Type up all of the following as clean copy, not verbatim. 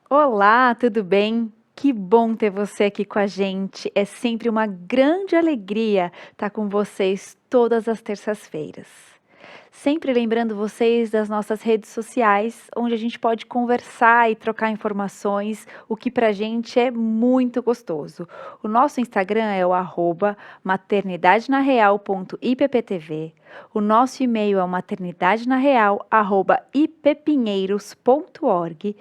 Olá, tudo bem? Que bom ter você aqui com a gente. É sempre uma grande alegria estar com vocês todas as terças-feiras. Sempre lembrando vocês das nossas redes sociais, onde a gente pode conversar e trocar informações, o que pra gente é muito gostoso. O nosso Instagram é o @maternidadenareal.ipptv. O nosso e-mail é o maternidadenareal@ippinheiros.org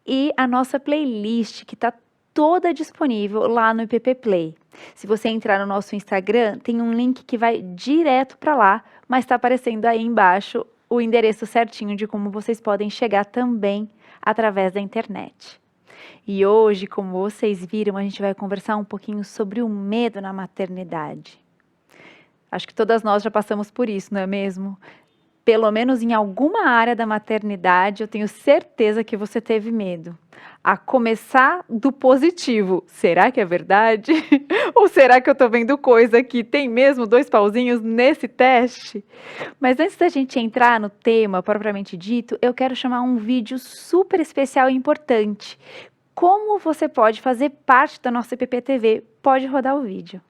e a nossa playlist que está toda disponível lá no IPP Play. Se você entrar no nosso Instagram, tem um link que vai direto para lá, mas está aparecendo aí embaixo o endereço certinho de como vocês podem chegar também através da internet. E hoje, como vocês viram, a gente vai conversar um pouquinho sobre o medo na maternidade. Acho que todas nós já passamos por isso, não é mesmo? Pelo menos em alguma área da maternidade, eu tenho certeza que você teve medo. A começar do positivo. Será que é verdade? Ou será que eu estou vendo coisa que tem mesmo 2 pauzinhos nesse teste? Mas antes da gente entrar no tema propriamente dito, eu quero chamar um vídeo super especial e importante. Como você pode fazer parte da nossa IPPTV? Pode rodar o vídeo.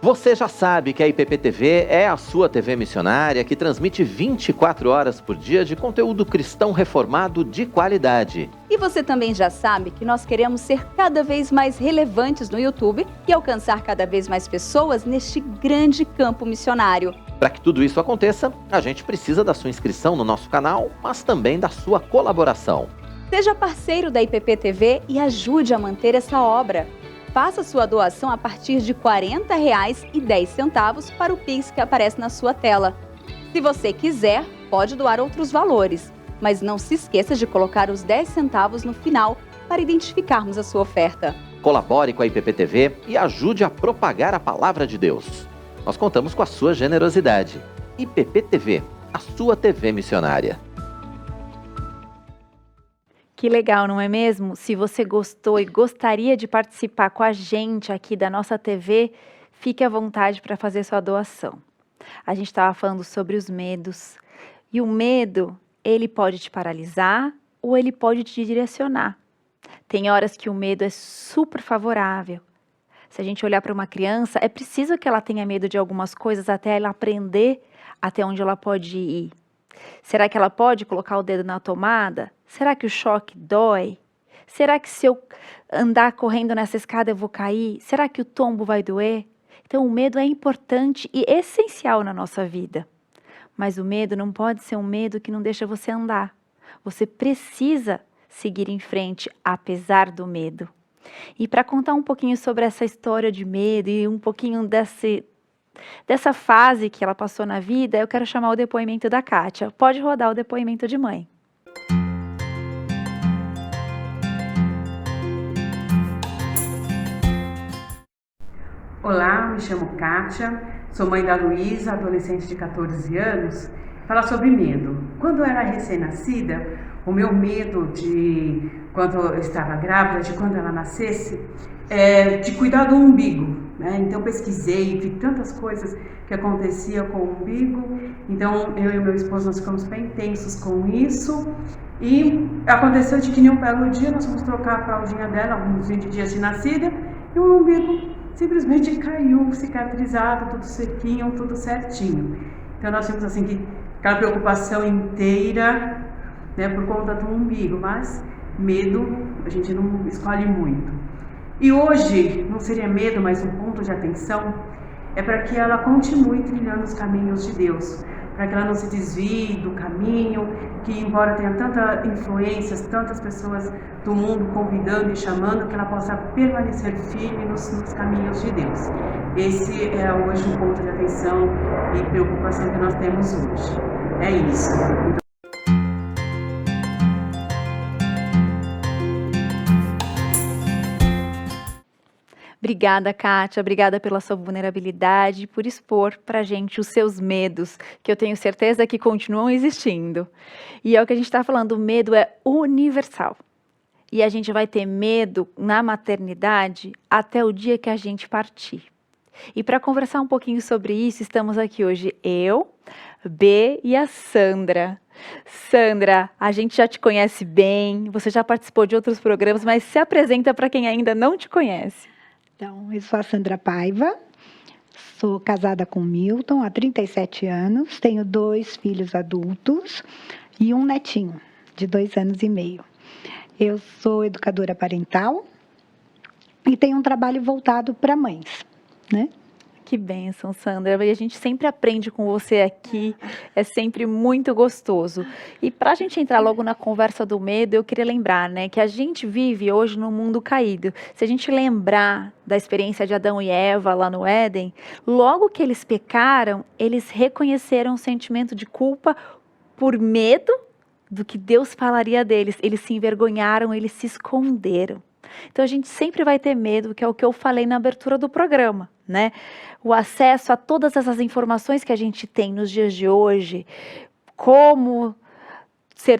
Você já sabe que a IPPTV é a sua TV missionária que transmite 24 horas por dia de conteúdo cristão reformado de qualidade. E você também já sabe que nós queremos ser cada vez mais relevantes no YouTube e alcançar cada vez mais pessoas neste grande campo missionário. Para que tudo isso aconteça, a gente precisa da sua inscrição no nosso canal, mas também da sua colaboração. Seja parceiro da IPPTV e ajude a manter essa obra. Faça sua doação a partir de R$ 40,10 para o Pix que aparece na sua tela. Se você quiser, pode doar outros valores, mas não se esqueça de colocar os 10 centavos no final para identificarmos a sua oferta. Colabore com a IPPTV e ajude a propagar a palavra de Deus. Nós contamos com a sua generosidade. IPPTV, a sua TV missionária. Que legal, não é mesmo? Se você gostou e gostaria de participar com a gente aqui da nossa TV, fique à vontade para fazer sua doação. A gente estava falando sobre os medos. E o medo, ele pode te paralisar ou ele pode te direcionar. Tem horas que o medo é super favorável. Se a gente olhar para uma criança, é preciso que ela tenha medo de algumas coisas até ela aprender até onde ela pode ir. Será que ela pode colocar o dedo na tomada? Será que o choque dói? Será que se eu andar correndo nessa escada eu vou cair? Será que o tombo vai doer? Então o medo é importante e essencial na nossa vida. Mas o medo não pode ser um medo que não deixa você andar. Você precisa seguir em frente apesar do medo. E para contar um pouquinho sobre essa história de medo e um pouquinho dessa fase que ela passou na vida, eu quero chamar o depoimento da Kátia. Pode rodar o depoimento de mãe. Olá, me chamo Kátia, sou mãe da Luísa, adolescente de 14 anos. Falar sobre medo. Quando eu era recém-nascida, o meu medo de quando eu estava grávida, de quando ela nascesse, de cuidar do umbigo, né? Então pesquisei, vi tantas coisas que aconteciam com o umbigo. Então eu e meu esposo nós ficamos bem tensos com isso. E aconteceu de que em um belo dia nós fomos trocar a fraldinha dela, uns 20 dias de nascida, e o umbigo simplesmente caiu, cicatrizado, tudo sequinho, tudo certinho. Então nós temos assim que aquela preocupação inteira, né, por conta do umbigo, mas medo a gente não escolhe muito. E hoje não seria medo, mas um ponto de atenção é para que ela continue trilhando os caminhos de Deus, para que ela não se desvie do caminho, que embora tenha tanta influências, tantas pessoas do mundo convidando e chamando, que ela possa permanecer firme nos caminhos de Deus. Esse é hoje um ponto de atenção e preocupação que nós temos hoje. É isso. Obrigada, Kátia. Obrigada pela sua vulnerabilidade, por expor pra gente os seus medos, que eu tenho certeza que continuam existindo. E é o que a gente está falando, o medo é universal. E a gente vai ter medo na maternidade até o dia que a gente partir. E para conversar um pouquinho sobre isso, estamos aqui hoje eu, B e a Sandra. Sandra, a gente já te conhece bem, você já participou de outros programas, mas se apresenta para quem ainda não te conhece. Então, eu sou a Sandra Paiva, sou casada com o Milton há 37 anos, tenho 2 filhos adultos e um netinho de 2 anos e meio. Eu sou educadora parental e tenho um trabalho voltado para mães, né? Que bênção, Sandra. E a gente sempre aprende com você aqui, é sempre muito gostoso. E para a gente entrar logo na conversa do medo, eu queria lembrar, né, que a gente vive hoje num mundo caído. Se a gente lembrar da experiência de Adão e Eva lá no Éden, logo que eles pecaram, eles reconheceram o sentimento de culpa por medo do que Deus falaria deles. Eles se envergonharam, eles se esconderam. Então a gente sempre vai ter medo, que é o que eu falei na abertura do programa, né? O acesso a todas essas informações que a gente tem nos dias de hoje, como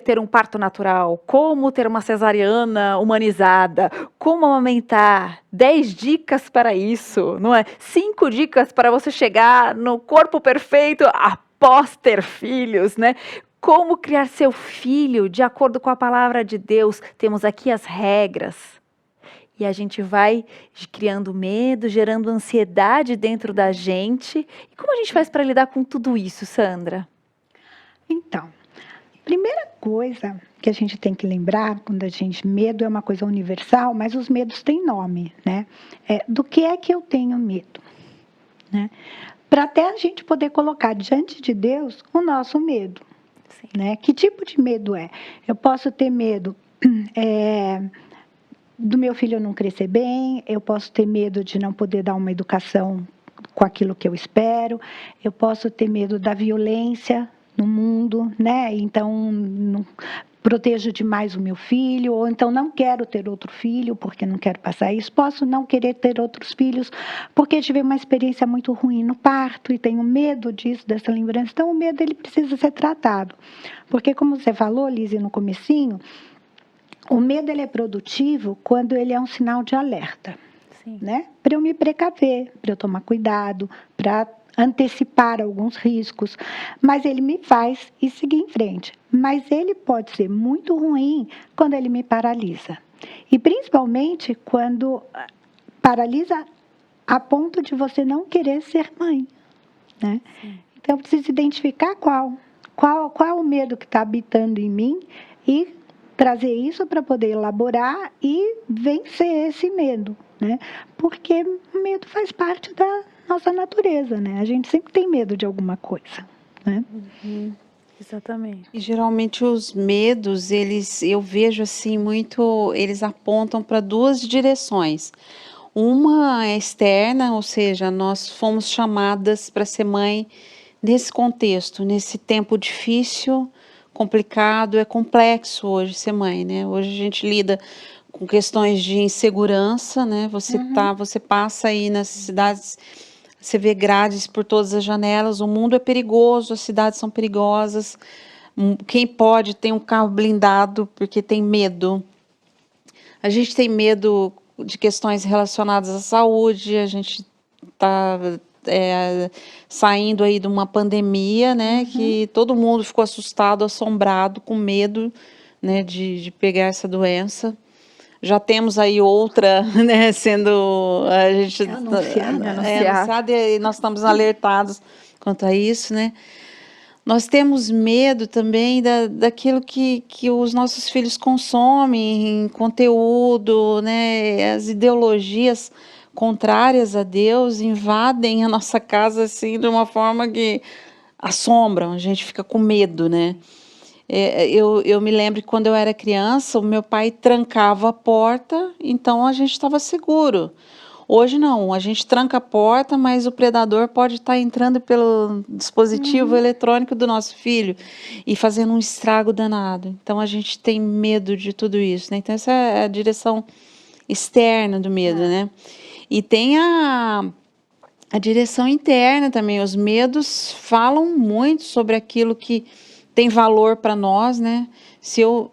ter um parto natural, como ter uma cesariana humanizada, como amamentar, 10 dicas para isso, não é? 5 dicas para você chegar no corpo perfeito após ter filhos, né? Como criar seu filho de acordo com a palavra de Deus. Temos aqui as regras. E a gente vai criando medo, gerando ansiedade dentro da gente. E como a gente faz para lidar com tudo isso, Sandra? Então, primeira coisa que a gente tem que lembrar, medo é uma coisa universal, mas os medos têm nome, né? Do que é que eu tenho medo, né? Para até a gente poder colocar diante de Deus o nosso medo, né? Que tipo de medo é? Eu posso ter medo do meu filho não crescer bem, eu posso ter medo de não poder dar uma educação com aquilo que eu espero, eu posso ter medo da violência no mundo, né? Então, não protejo demais o meu filho, ou então não quero ter outro filho porque não quero passar isso. Posso não querer ter outros filhos porque tive uma experiência muito ruim no parto e tenho medo disso, dessa lembrança. Então, o medo ele precisa ser tratado. Porque, como você falou, Lise, no comecinho, o medo ele é produtivo quando ele é um sinal de alerta, né? Para eu me precaver, para eu tomar cuidado, para antecipar alguns riscos, mas ele me faz ir seguir em frente. Mas ele pode ser muito ruim quando ele me paralisa. E principalmente quando paralisa a ponto de você não querer ser mãe, né? Então eu preciso identificar qual é o medo que está habitando em mim e trazer isso para poder elaborar e vencer esse medo, né? Porque o medo faz parte da nossa natureza, né? A gente sempre tem medo de alguma coisa, né? Exatamente. E geralmente os medos, eu vejo assim muito, eles apontam para 2 direções. Uma é externa, ou seja, nós fomos chamadas para ser mãe nesse contexto, nesse tempo difícil, complicado, é complexo hoje ser mãe, né? Hoje a gente lida com questões de insegurança, né? Você passa aí nas cidades, você vê grades por todas as janelas, o mundo é perigoso, as cidades são perigosas. Quem pode tem um carro blindado porque tem medo. A gente tem medo de questões relacionadas à saúde, a gente está saindo aí de uma pandemia, né, que todo mundo ficou assustado, assombrado, com medo, né, de pegar essa doença. Já temos aí outra, né, sendo a gente anunciada e nós estamos alertados quanto a isso, né. Nós temos medo também daquilo que os nossos filhos consomem em conteúdo, né, as ideologias contrárias a Deus invadem a nossa casa assim de uma forma que assombram, a gente fica com medo, né? Eu me lembro que quando eu era criança, o meu pai trancava a porta, então a gente estava seguro. Hoje não, a gente tranca a porta, mas o predador pode estar entrando pelo dispositivo eletrônico do nosso filho e fazendo um estrago danado. Então a gente tem medo de tudo isso, né? Então essa é a direção externa do medo, né? E tem a direção interna também. Os medos falam muito sobre aquilo que tem valor para nós, né? Se eu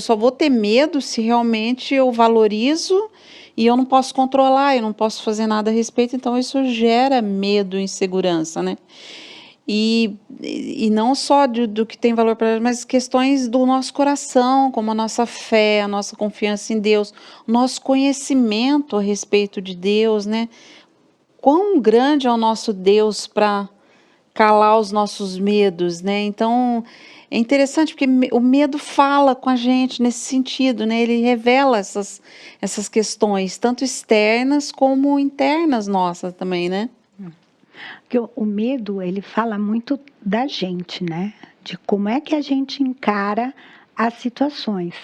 só vou ter medo se realmente eu valorizo e eu não posso controlar, eu não posso fazer nada a respeito, então isso gera medo e insegurança, né? E não só do que tem valor para nós, mas questões do nosso coração, como a nossa fé, a nossa confiança em Deus, o nosso conhecimento a respeito de Deus, né? Quão grande é o nosso Deus para calar os nossos medos, né? Então, é interessante porque o medo fala com a gente nesse sentido, né? Ele revela essas questões, tanto externas como internas nossas também, né? Porque o medo, ele fala muito da gente, né? De como é que a gente encara as situações.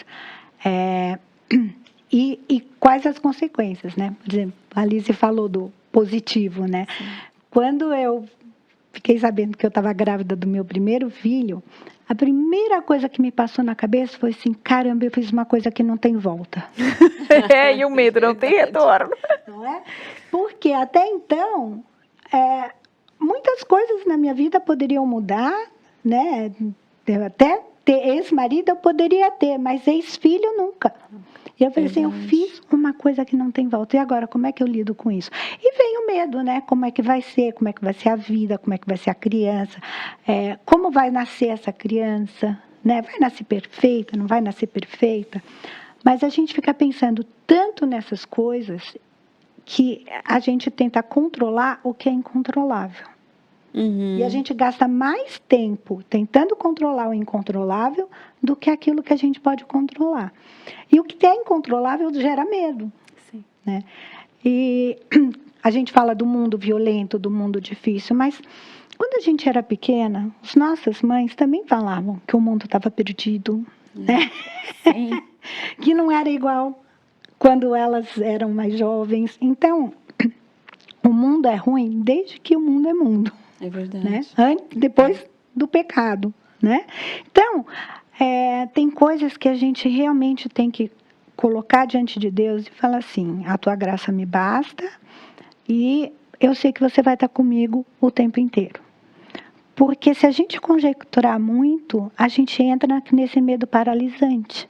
E quais as consequências, né? Por exemplo, a Alice falou do positivo, né? Sim. Quando eu fiquei sabendo que eu estava grávida do meu primeiro filho, a primeira coisa que me passou na cabeça foi assim, caramba, eu fiz uma coisa que não tem volta. E o medo não tem retorno. Não é? Porque até então, muitas coisas na minha vida poderiam mudar, né? Até ter ex-marido eu poderia ter, mas ex-filho nunca. E eu falei assim, eu fiz uma coisa que não tem volta. E agora, como é que eu lido com isso? E vem o medo, né? Como é que vai ser a vida, como é que vai ser a criança, como vai nascer essa criança, né? Vai nascer perfeita, não vai nascer perfeita? Mas a gente fica pensando tanto nessas coisas que a gente tenta controlar o que é incontrolável. Uhum. E a gente gasta mais tempo tentando controlar o incontrolável do que aquilo que a gente pode controlar. E o que é incontrolável gera medo. Sim. Né? E a gente fala do mundo violento, do mundo difícil, mas quando a gente era pequena, as nossas mães também falavam que o mundo estava perdido, né? Sim. Que não era igual quando elas eram mais jovens. Então, o mundo é ruim desde que o mundo é mundo. É verdade. Né? Depois do pecado, né? Então, tem coisas que a gente realmente tem que colocar diante de Deus e falar assim, a tua graça me basta e eu sei que você vai estar comigo o tempo inteiro. Porque se a gente conjecturar muito, a gente entra nesse medo paralisante,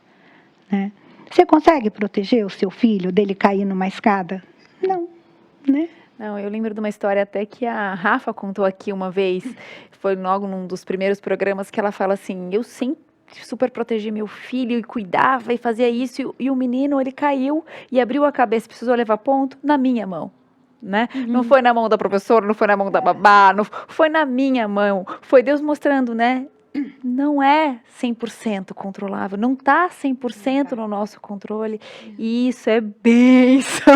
né? Você consegue proteger o seu filho dele cair numa escada? Não, né? Não, eu lembro de uma história até que a Rafa contou aqui uma vez, foi logo num dos primeiros programas que ela fala assim, eu sempre super protegi meu filho e cuidava e fazia isso, e o menino, ele caiu e abriu a cabeça, precisou levar ponto na minha mão, né? Uhum. Não foi na mão da professora, não foi na mão da babá, não foi na minha mão, foi Deus mostrando, né? Não é 100% controlável, não está 100% no nosso controle, e isso é bênção,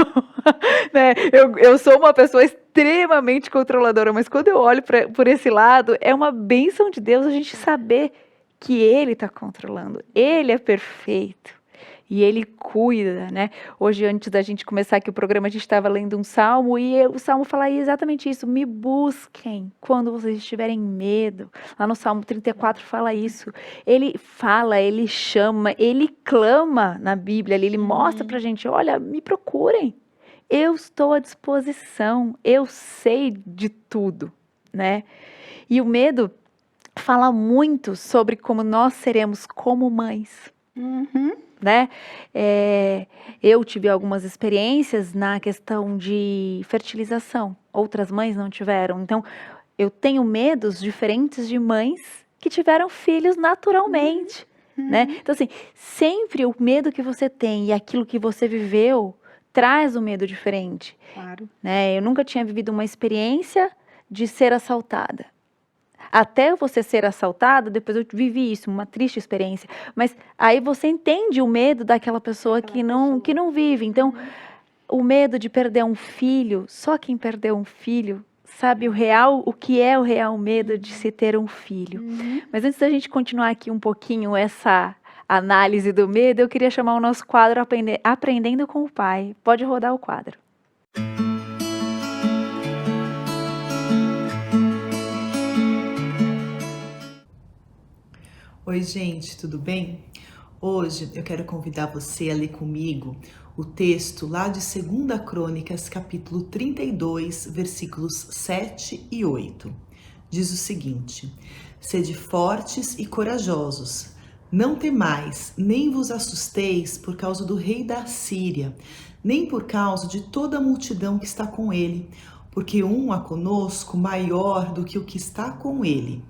né? Eu sou uma pessoa extremamente controladora, mas quando eu olho por esse lado, é uma bênção de Deus a gente saber que Ele está controlando, Ele é perfeito. E Ele cuida, né? Hoje, antes da gente começar aqui o programa, a gente estava lendo um salmo e o salmo fala exatamente isso. Me busquem quando vocês tiverem medo. Lá no Salmo 34 fala isso. Ele fala, ele chama, ele clama na Bíblia. Ele mostra pra gente, olha, me procurem. Eu estou à disposição. Eu sei de tudo, né? E o medo fala muito sobre como nós seremos como mães. Uhum. Né? Eu tive algumas experiências na questão de fertilização, outras mães não tiveram, então eu tenho medos diferentes de mães que tiveram filhos naturalmente, né? Então assim, sempre o medo que você tem e aquilo que você viveu traz um medo diferente. Claro. Né? Eu nunca tinha vivido uma experiência de ser assaltada. Até você ser assaltado, depois eu vivi isso, uma triste experiência. Mas aí você entende o medo daquela pessoa que não vive. Então, o medo de perder um filho, só quem perdeu um filho sabe o que é o real medo de se ter um filho. Mas antes da gente continuar aqui um pouquinho essa análise do medo, eu queria chamar o nosso quadro Aprendendo com o Pai. Pode rodar o quadro. Oi, gente, tudo bem? Hoje eu quero convidar você a ler comigo o texto lá de 2 Crônicas, capítulo 32, versículos 7 e 8. Diz o seguinte: Sede fortes e corajosos, não temais, nem vos assusteis por causa do rei da Assíria, nem por causa de toda a multidão que está com ele, porque um há conosco maior do que o que está com ele.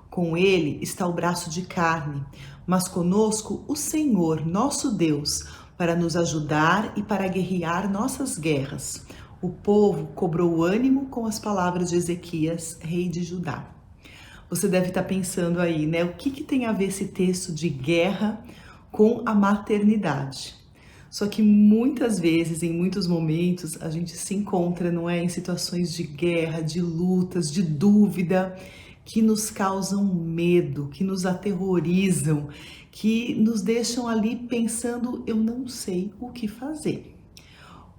Com ele está o braço de carne, mas conosco o Senhor, nosso Deus, para nos ajudar e para guerrear nossas guerras. O povo cobrou ânimo com as palavras de Ezequias, rei de Judá. Você deve estar pensando aí, né? O que tem a ver esse texto de guerra com a maternidade? Só que muitas vezes, em muitos momentos, a gente se encontra, não é, em situações de guerra, de lutas, de dúvida, que nos causam medo, que nos aterrorizam, que nos deixam ali pensando, eu não sei o que fazer.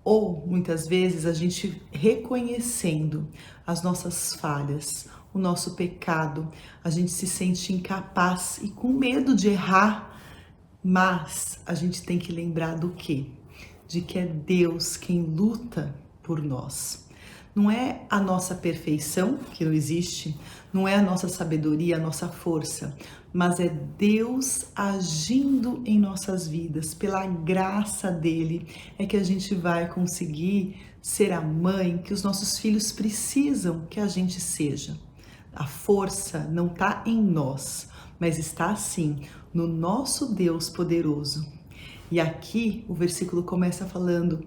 Ou, muitas vezes, a gente reconhecendo as nossas falhas, o nosso pecado, a gente se sente incapaz e com medo de errar, mas a gente tem que lembrar do quê? De que é Deus quem luta por nós. Não é a nossa perfeição, que não existe, não é a nossa sabedoria, a nossa força, mas é Deus agindo em nossas vidas, pela graça dele, é que a gente vai conseguir ser a mãe que os nossos filhos precisam que a gente seja. A força não está em nós, mas está sim no nosso Deus poderoso. E aqui o versículo começa falando: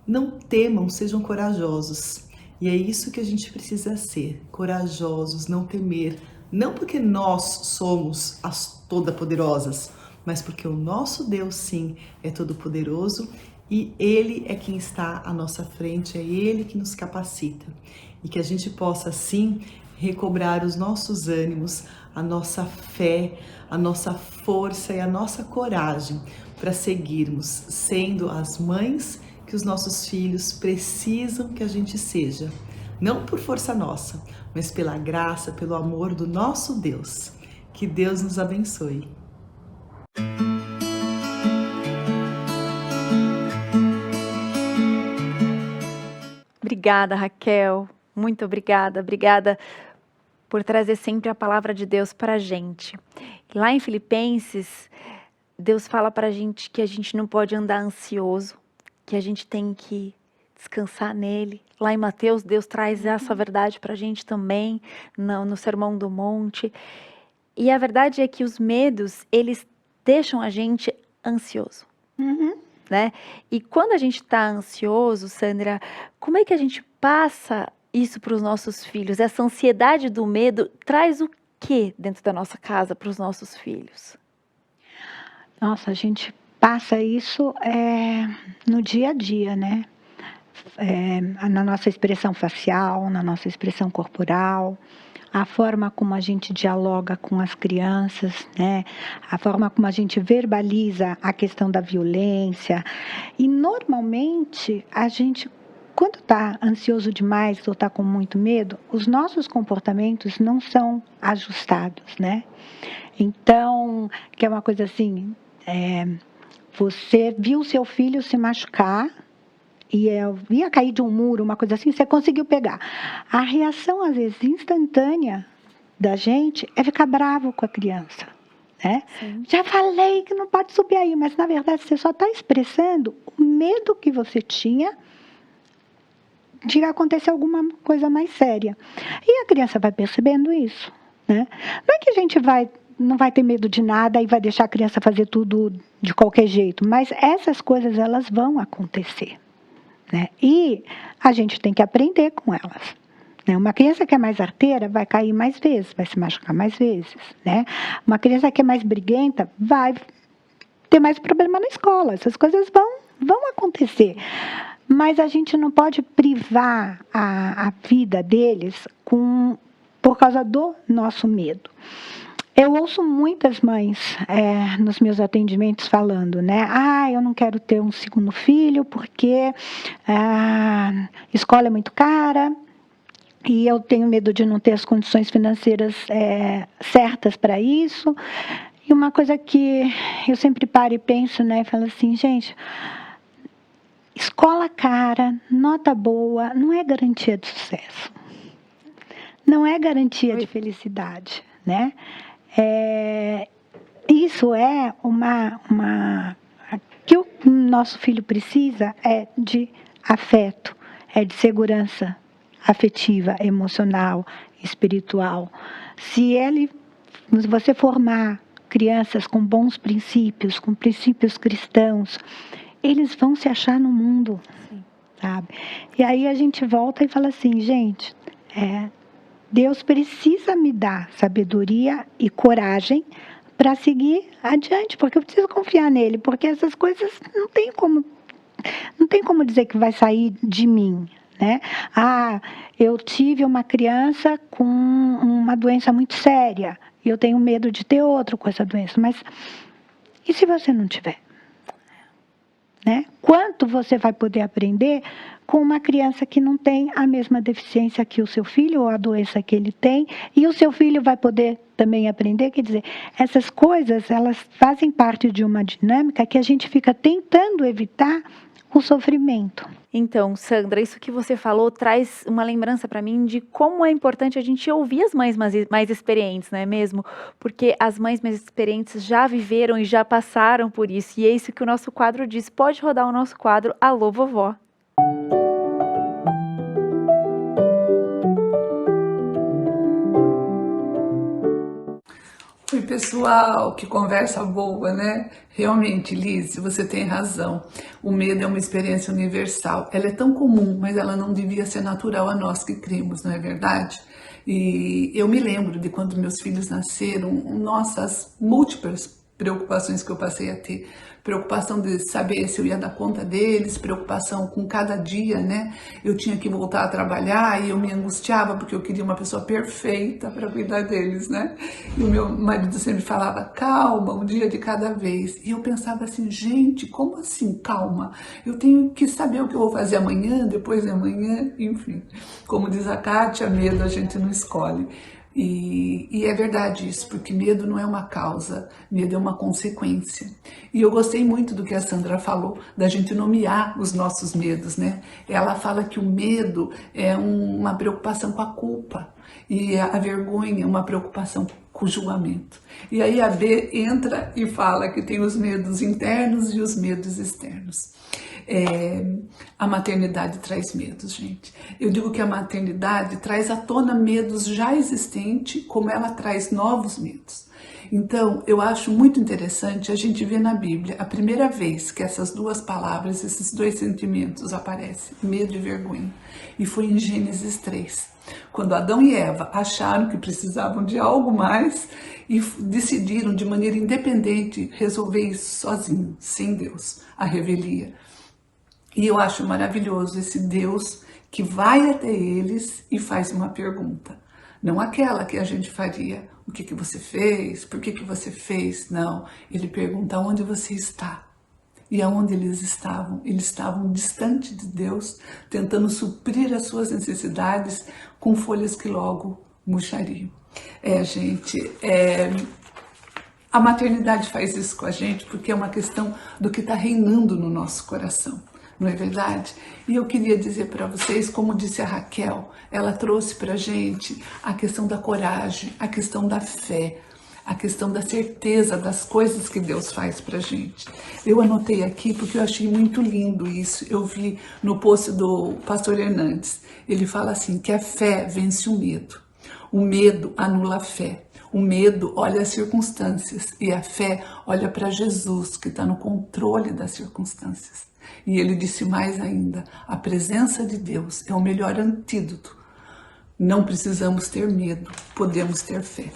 não temam, sejam corajosos. E é isso que a gente precisa ser, corajosos, não temer, não porque nós somos as todopoderosas, mas porque o nosso Deus sim é todo-poderoso e Ele é quem está à nossa frente, é Ele que nos capacita. E que a gente possa sim recobrar os nossos ânimos, a nossa fé, a nossa força e a nossa coragem para seguirmos sendo as mães que os nossos filhos precisam que a gente seja, não por força nossa, mas pela graça, pelo amor do nosso Deus. Que Deus nos abençoe. Obrigada, Raquel. Muito obrigada. Obrigada por trazer sempre a palavra de Deus para a gente. Lá em Filipenses, Deus fala para a gente que a gente não pode andar ansioso, que a gente tem que descansar nele. Lá em Mateus, Deus traz essa verdade para a gente também, no Sermão do Monte. E a verdade é que os medos, eles deixam a gente ansioso, né? E quando a gente está ansioso, Sandra, como é que a gente passa isso para os nossos filhos? Essa ansiedade do medo traz o que dentro da nossa casa para os nossos filhos? Nossa, a gente passa isso no dia a dia, né? Na nossa expressão facial, na nossa expressão corporal, a forma como a gente dialoga com as crianças, né? A forma como a gente verbaliza a questão da violência. E normalmente a gente, quando está ansioso demais ou está com muito medo, os nossos comportamentos não são ajustados, né? Então, que é uma coisa assim, você viu seu filho se machucar e ia cair de um muro, uma coisa assim, você conseguiu pegar. A reação, às vezes, instantânea da gente é ficar bravo com a criança, né? Já falei que não pode subir aí, mas, na verdade, você só está expressando o medo que você tinha de acontecer alguma coisa mais séria. E a criança vai percebendo isso, né? Não é que a gente não vai ter medo de nada e vai deixar a criança fazer tudo de qualquer jeito, mas essas coisas, elas vão acontecer, né? E a gente tem que aprender com elas, né? Uma criança que é mais arteira vai cair mais vezes, vai se machucar mais vezes, né? Uma criança que é mais briguenta vai ter mais problema na escola. Essas coisas vão acontecer. Mas a gente não pode privar a vida deles por causa do nosso medo. Eu ouço muitas mães nos meus atendimentos falando, né? Eu não quero ter um segundo filho porque a escola é muito cara e eu tenho medo de não ter as condições financeiras certas para isso. E uma coisa que eu sempre paro e penso, né? Falo assim, gente, escola cara, nota boa, não é garantia de sucesso. Não é garantia de felicidade, né? Isso é que o nosso filho precisa é de afeto, é de segurança, afetiva, emocional, espiritual. Se você formar crianças com bons princípios, com princípios cristãos, eles vão se achar no mundo, sabe? E aí a gente volta e fala assim, gente, Deus precisa me dar sabedoria e coragem para seguir adiante, porque eu preciso confiar nele, porque essas coisas não tem como dizer que vai sair de mim, né? Eu tive uma criança com uma doença muito séria e eu tenho medo de ter outro com essa doença, mas e se você não tiver? Né? Quanto você vai poder aprender com uma criança que não tem a mesma deficiência que o seu filho ou a doença que ele tem, e o seu filho vai poder também aprender? Quer dizer, essas coisas, elas fazem parte de uma dinâmica que a gente fica tentando evitar o sofrimento. Então, Sandra, isso que você falou traz uma lembrança para mim de como é importante a gente ouvir as mães mais experientes, não é mesmo? Porque as mães mais experientes já viveram e já passaram por isso. E é isso que o nosso quadro diz. Pode rodar o nosso quadro Alô, Vovó. Oi, pessoal, que conversa boa, né? Realmente, Liz, você tem razão. O medo é uma experiência universal. Ela é tão comum, mas ela não devia ser natural a nós que cremos, não é verdade? E eu me lembro de quando meus filhos nasceram, nossas múltiplas preocupações que eu passei a ter. Preocupação de saber se eu ia dar conta deles, preocupação com cada dia, né? Eu tinha que voltar a trabalhar e eu me angustiava porque eu queria uma pessoa perfeita para cuidar deles, né? E o meu marido sempre falava, calma, um dia de cada vez. E eu pensava assim, gente, como assim calma? Eu tenho que saber o que eu vou fazer amanhã, depois de amanhã, enfim. Como diz a Kátia, medo a gente não escolhe. E é verdade isso, porque medo não é uma causa, medo é uma consequência. E eu gostei muito do que a Sandra falou, da gente nomear os nossos medos, né? Ela fala que o medo é uma preocupação com a culpa, e a vergonha é uma preocupação com o julgamento. E aí a B entra e fala que tem os medos internos e os medos externos. A maternidade traz medos, gente. Eu digo que a maternidade traz à tona medos já existentes, como ela traz novos medos. Então, eu acho muito interessante a gente ver na Bíblia a primeira vez que essas duas palavras, esses dois sentimentos aparecem, medo e vergonha. E foi em Gênesis 3, quando Adão e Eva acharam que precisavam de algo mais e decidiram de maneira independente resolver isso sozinhos, sem Deus, a revelia. E eu acho maravilhoso esse Deus que vai até eles e faz uma pergunta. Não aquela que a gente faria, o que você fez, por que você fez, não. Ele pergunta onde você está. E aonde eles estavam distante de Deus, tentando suprir as suas necessidades com folhas que logo murchariam. Gente, a maternidade faz isso com a gente porque é uma questão do que está reinando no nosso coração. Não é verdade? E eu queria dizer para vocês, como disse a Raquel, ela trouxe para a gente a questão da coragem, a questão da fé, a questão da certeza das coisas que Deus faz para a gente. Eu anotei aqui porque eu achei muito lindo isso. Eu vi no post do pastor Hernandes. Ele fala assim, que a fé vence o medo. O medo anula a fé. O medo olha as circunstâncias e a fé olha para Jesus, que está no controle das circunstâncias. E ele disse mais ainda, a presença de Deus é o melhor antídoto. Não precisamos ter medo, podemos ter fé.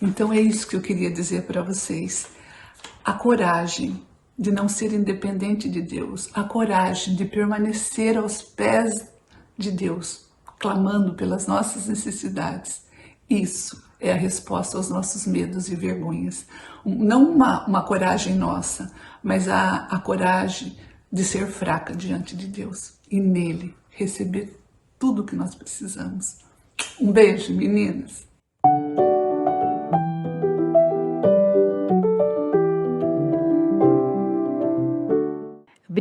Então é isso que eu queria dizer para vocês. A coragem de não ser independente de Deus, a coragem de permanecer aos pés de Deus, clamando pelas nossas necessidades. Isso é a resposta aos nossos medos e vergonhas. Não uma coragem nossa, mas a coragem de ser fraca diante de Deus e nele receber tudo o que nós precisamos. Um beijo, meninas!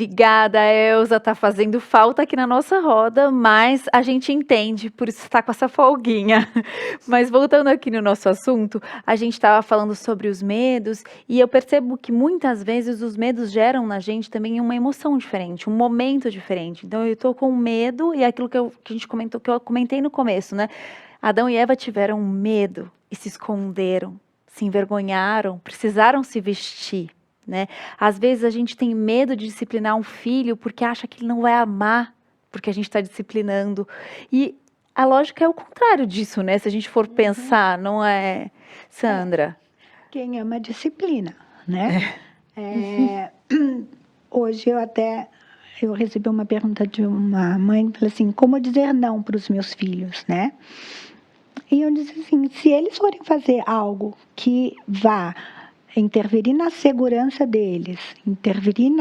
Obrigada, Elza. Tá fazendo falta aqui na nossa roda, mas a gente entende, por isso está com essa folguinha. Mas voltando aqui no nosso assunto, a gente estava falando sobre os medos e eu percebo que muitas vezes os medos geram na gente também uma emoção diferente, um momento diferente. Então eu tô com medo e é aquilo que a gente comentou, que eu comentei no começo, né? Adão e Eva tiveram medo e se esconderam, se envergonharam, precisaram se vestir. Né? Às vezes a gente tem medo de disciplinar um filho porque acha que ele não vai amar porque a gente está disciplinando. E a lógica é o contrário disso, né? Se a gente for pensar, não é, Sandra? Quem ama disciplina, né? Hoje eu recebi uma pergunta de uma mãe, falou assim, como dizer não para os meus filhos, né? E eu disse assim, se eles forem fazer algo que vá interferir na segurança deles, interferir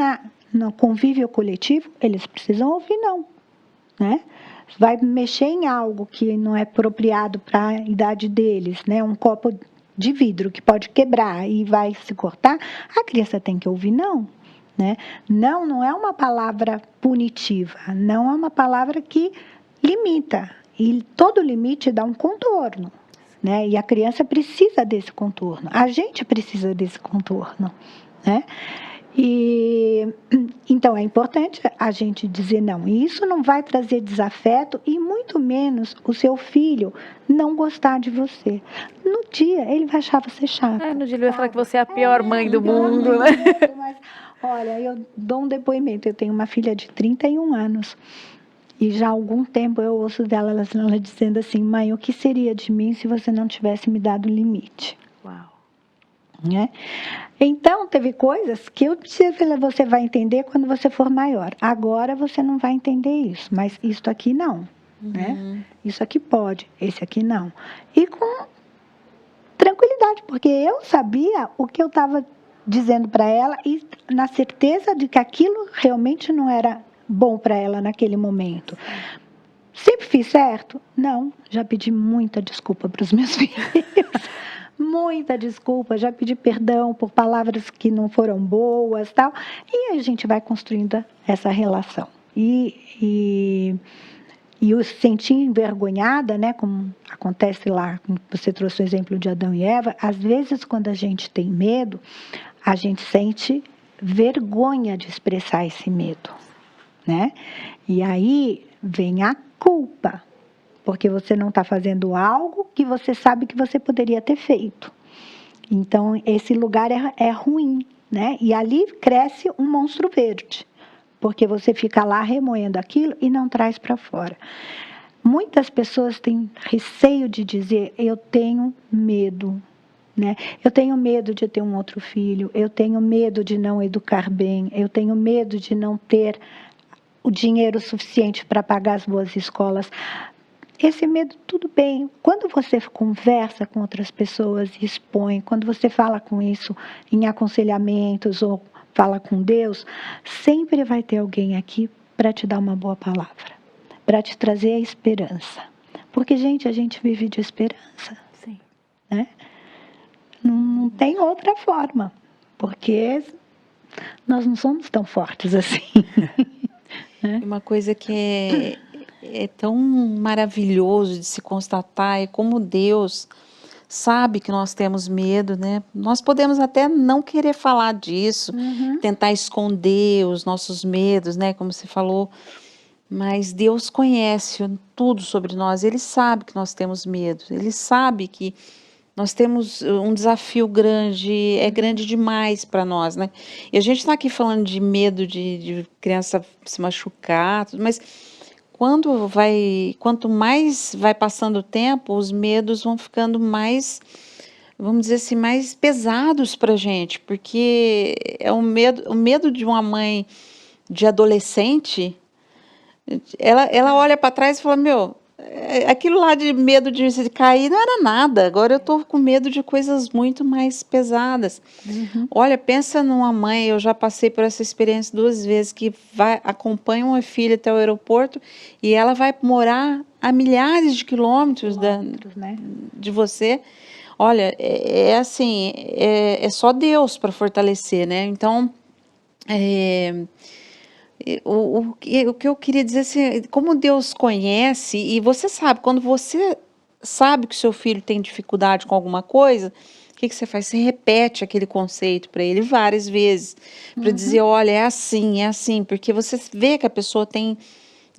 no convívio coletivo, eles precisam ouvir não, né? Vai mexer em algo que não é apropriado para a idade deles, né? Um copo de vidro que pode quebrar e vai se cortar, a criança tem que ouvir não, né? Não, não é uma palavra punitiva, não é uma palavra que limita, e todo limite dá um contorno. Né? E a criança precisa desse contorno, a gente precisa desse contorno, né? E então é importante a gente dizer não. E isso não vai trazer desafeto e muito menos o seu filho não gostar de você. No dia ele vai achar você chata. No dia ele vai falar que você é a pior mãe do mundo, né? Mas, olha, eu dou um depoimento. Eu tenho uma filha de 31 anos. E já há algum tempo eu ouço dela, ela dizendo assim, mãe, o que seria de mim se você não tivesse me dado limite? Uau. Né? Então, teve coisas que eu disse, você vai entender quando você for maior. Agora você não vai entender isso, mas isso aqui não. Né? Isso aqui pode, esse aqui não. E com tranquilidade, porque eu sabia o que eu estava dizendo para ela e na certeza de que aquilo realmente não era bom para ela naquele momento. Sempre fiz certo? Não. Já pedi muita desculpa para os meus filhos. Muita desculpa. Já pedi perdão por palavras que não foram boas, tal. E a gente vai construindo essa relação. E o sentir envergonhada, né, como acontece lá, você trouxe o exemplo de Adão e Eva, às vezes quando a gente tem medo, a gente sente vergonha de expressar esse medo. Né? E aí vem a culpa, porque você não está fazendo algo que você sabe que você poderia ter feito. Então, esse lugar é ruim, né? E ali cresce um monstro verde, porque você fica lá remoendo aquilo e não traz para fora. Muitas pessoas têm receio de dizer, eu tenho medo. Né? Eu tenho medo de ter um outro filho, eu tenho medo de não educar bem, eu tenho medo de não ter o dinheiro suficiente para pagar as boas escolas. Esse medo, tudo bem. Quando você conversa com outras pessoas e expõe, quando você fala com isso em aconselhamentos ou fala com Deus, sempre vai ter alguém aqui para te dar uma boa palavra, para te trazer a esperança. Porque, gente, a gente vive de esperança. Sim. Né? Não tem outra forma, porque nós não somos tão fortes assim. Uma coisa que é tão maravilhoso de se constatar é como Deus sabe que nós temos medo, né? Nós podemos até não querer falar disso, tentar esconder os nossos medos, né? Como você falou, mas Deus conhece tudo sobre nós, Ele sabe que nós temos medo, Ele sabe que nós temos um desafio grande, é grande demais para nós, né? E a gente está aqui falando de medo de criança se machucar, mas quanto mais vai passando o tempo, os medos vão ficando mais, vamos dizer assim, mais pesados para a gente, porque é o medo de uma mãe de adolescente, ela olha para trás e fala, meu, aquilo lá de medo de cair não era nada, agora eu estou com medo de coisas muito mais pesadas. Olha, pensa numa mãe, eu já passei por essa experiência 2 vezes, que acompanha uma filha até o aeroporto e ela vai morar a milhares de quilômetros né? de você. Olha, assim, é só Deus para fortalecer, né? Então, O que eu queria dizer assim, como Deus conhece, e você sabe, quando você sabe que o seu filho tem dificuldade com alguma coisa, o que você faz? Você repete aquele conceito para ele várias vezes, para dizer, olha, é assim, porque você vê que a pessoa tem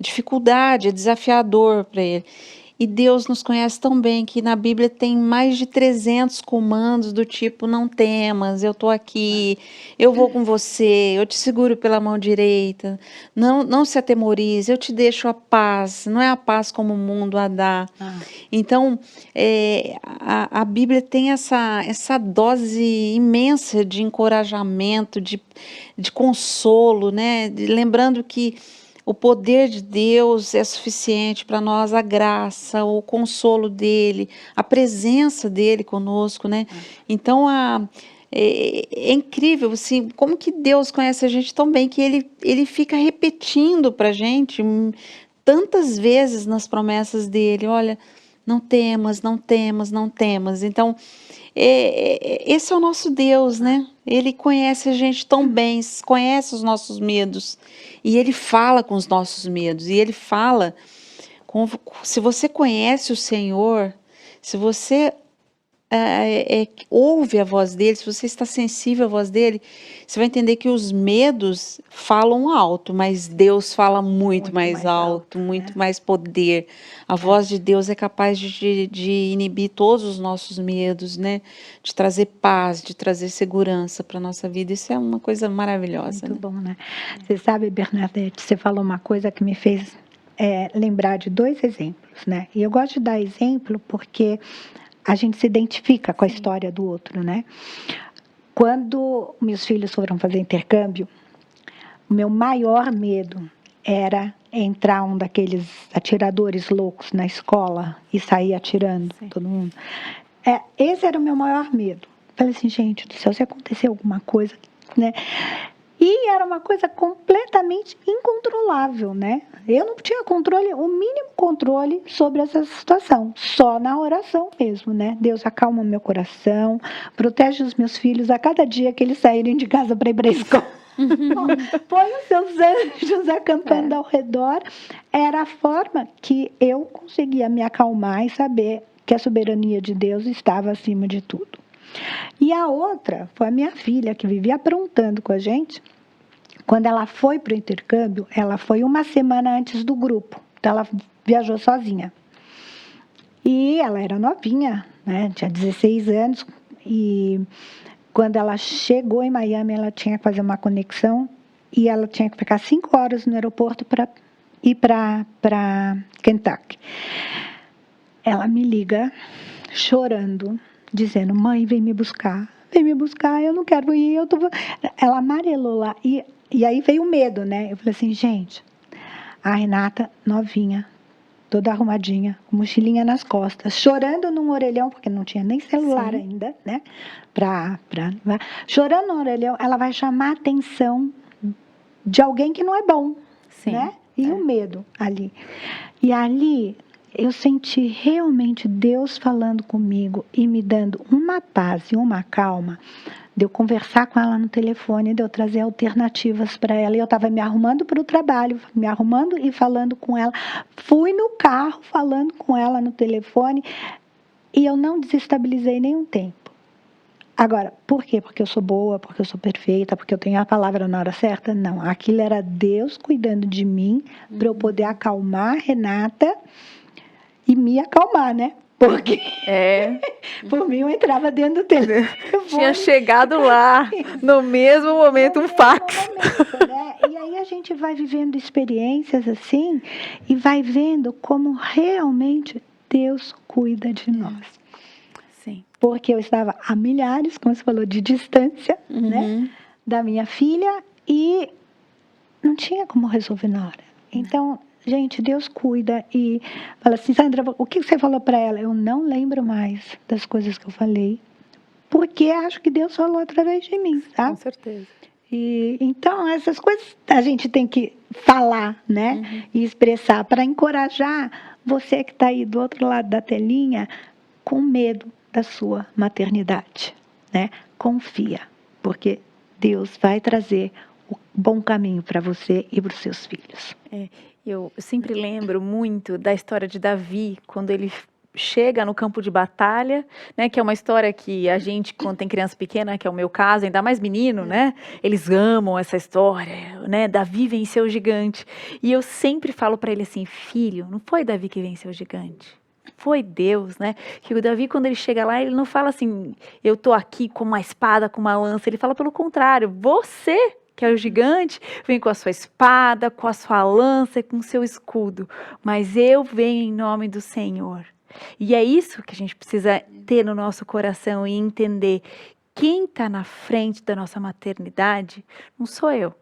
dificuldade, é desafiador para ele. E Deus nos conhece tão bem que na Bíblia tem mais de 300 comandos do tipo, não temas, eu estou aqui, eu vou com você, eu te seguro pela mão direita, não se atemorize, eu te deixo a paz, não é a paz como o mundo a dá. Então, a Bíblia tem essa dose imensa de encorajamento, de consolo, né? Lembrando que o poder de Deus é suficiente para nós, a graça, o consolo dele, a presença dele conosco, né? Então, é incrível, assim, como que Deus conhece a gente tão bem, que ele fica repetindo para a gente tantas vezes nas promessas dele, olha, não temas, não temas, não temas. Então, esse é o nosso Deus, né? Ele conhece a gente tão bem, conhece os nossos medos, e ele fala com os nossos medos, e ele fala, se você conhece o Senhor, se você ouve a voz dele, se você está sensível à voz dele, você vai entender que os medos falam alto, mas Deus fala muito mais alto, muito mais poder. A voz de Deus é capaz de inibir todos os nossos medos, né? De trazer paz, de trazer segurança para a nossa vida. Isso é uma coisa maravilhosa. Muito bom, né? Você sabe, Bernadette, você falou uma coisa que me fez lembrar de 2 exemplos, né? E eu gosto de dar exemplo porque a gente se identifica com a história do outro, né? Quando meus filhos foram fazer intercâmbio, o meu maior medo era entrar um daqueles atiradores loucos na escola e sair atirando todo mundo. Esse era o meu maior medo. Falei assim, gente do céu, se acontecer alguma coisa, né? E era uma coisa completamente incontrolável, né? Eu não tinha controle, o mínimo controle sobre essa situação, só na oração mesmo, né? Deus acalma o meu coração, protege os meus filhos a cada dia que eles saírem de casa para ir para a escola. Põe os seus anjos acampando ao redor. Era a forma que eu conseguia me acalmar e saber que a soberania de Deus estava acima de tudo. E a outra foi a minha filha, que vivia aprontando com a gente. Quando ela foi para o intercâmbio, ela foi uma semana antes do grupo. Então, ela viajou sozinha. E ela era novinha, né? Tinha 16 anos. E quando ela chegou em Miami, ela tinha que fazer uma conexão. E ela tinha que ficar 5 horas no aeroporto para ir para Kentucky. Ela me liga, chorando, dizendo, mãe, vem me buscar, eu não quero ir, Ela amarelou lá, e aí veio o medo, né? Eu falei assim, gente, a Renata, novinha, toda arrumadinha, com mochilinha nas costas, chorando num orelhão, porque não tinha nem celular ainda, né? Chorando no orelhão, ela vai chamar a atenção de alguém que não é bom, né? E o medo ali. E ali eu senti realmente Deus falando comigo e me dando uma paz e uma calma, de eu conversar com ela no telefone, de eu trazer alternativas para ela. E eu estava me arrumando para o trabalho, me arrumando e falando com ela. Fui no carro falando com ela no telefone e eu não desestabilizei nenhum tempo. Agora, por quê? Porque eu sou boa, porque eu sou perfeita, porque eu tenho a palavra na hora certa? Não, aquilo era Deus cuidando de mim para eu poder acalmar a Renata e me acalmar, né? Porque por mim eu entrava dentro do telefone. Tinha chegado lá, no mesmo momento, um fax. Né? E aí a gente vai vivendo experiências assim e vai vendo como realmente Deus cuida de nós. Sim. Porque eu estava a milhares, como você falou, de distância, né, da minha filha e não tinha como resolver na hora. Então, gente, Deus cuida e fala assim, Sandra, o que você falou para ela? Eu não lembro mais das coisas que eu falei, porque acho que Deus falou através de mim, tá? Com certeza. E, então, essas coisas a gente tem que falar, né, e expressar para encorajar você que está aí do outro lado da telinha com medo da sua maternidade, né? Confia, porque Deus vai trazer o bom caminho para você e para os seus filhos. Eu sempre lembro muito da história de Davi, quando ele chega no campo de batalha, né, que é uma história que a gente, quando tem criança pequena, que é o meu caso, ainda mais menino, né, eles amam essa história, né, Davi venceu o gigante, e eu sempre falo para ele assim, filho, não foi Davi que venceu o gigante, foi Deus, né, que o Davi, quando ele chega lá, ele não fala assim, eu tô aqui com uma espada, com uma lança, ele fala pelo contrário, você que é o gigante, vem com a sua espada, com a sua lança e com o seu escudo, mas eu venho em nome do Senhor. E é isso que a gente precisa ter no nosso coração e entender. Quem está na frente da nossa maternidade não sou eu.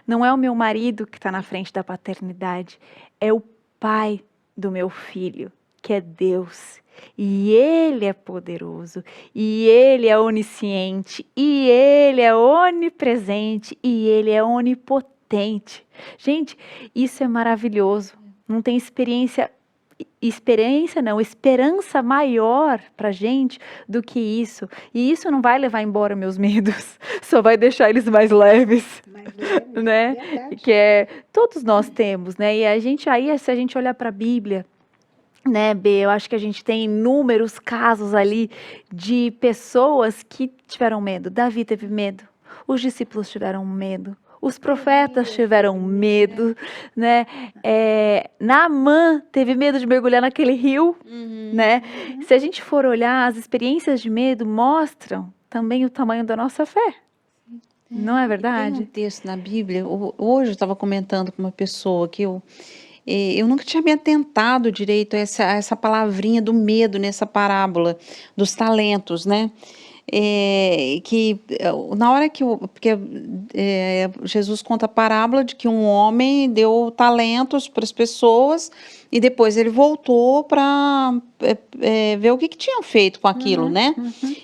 Não é o meu marido que está na frente da paternidade. É o pai do meu filho, que é Deus. E Ele é poderoso. E Ele é onisciente. E Ele é onipresente. E Ele é onipotente. Gente, isso é maravilhoso. Não tem esperança maior pra gente do que isso. E isso não vai levar embora meus medos, só vai deixar eles mais leves, né? Que todos nós temos, né? E a gente aí, se a gente olhar para a Bíblia, né, B, eu acho que a gente tem inúmeros casos ali de pessoas que tiveram medo. Davi teve medo, os discípulos tiveram medo. Os profetas tiveram medo, né? Naamã teve medo de mergulhar naquele rio, né? Se a gente for olhar, as experiências de medo mostram também o tamanho da nossa fé. Não é verdade? Tem um texto na Bíblia, hoje eu estava comentando com uma pessoa que eu nunca tinha me atentado direito a essa palavrinha do medo nessa parábola dos talentos, né? Na hora porque Jesus conta a parábola de que um homem deu talentos para as pessoas e depois ele voltou para ver o que tinham feito com aquilo, né?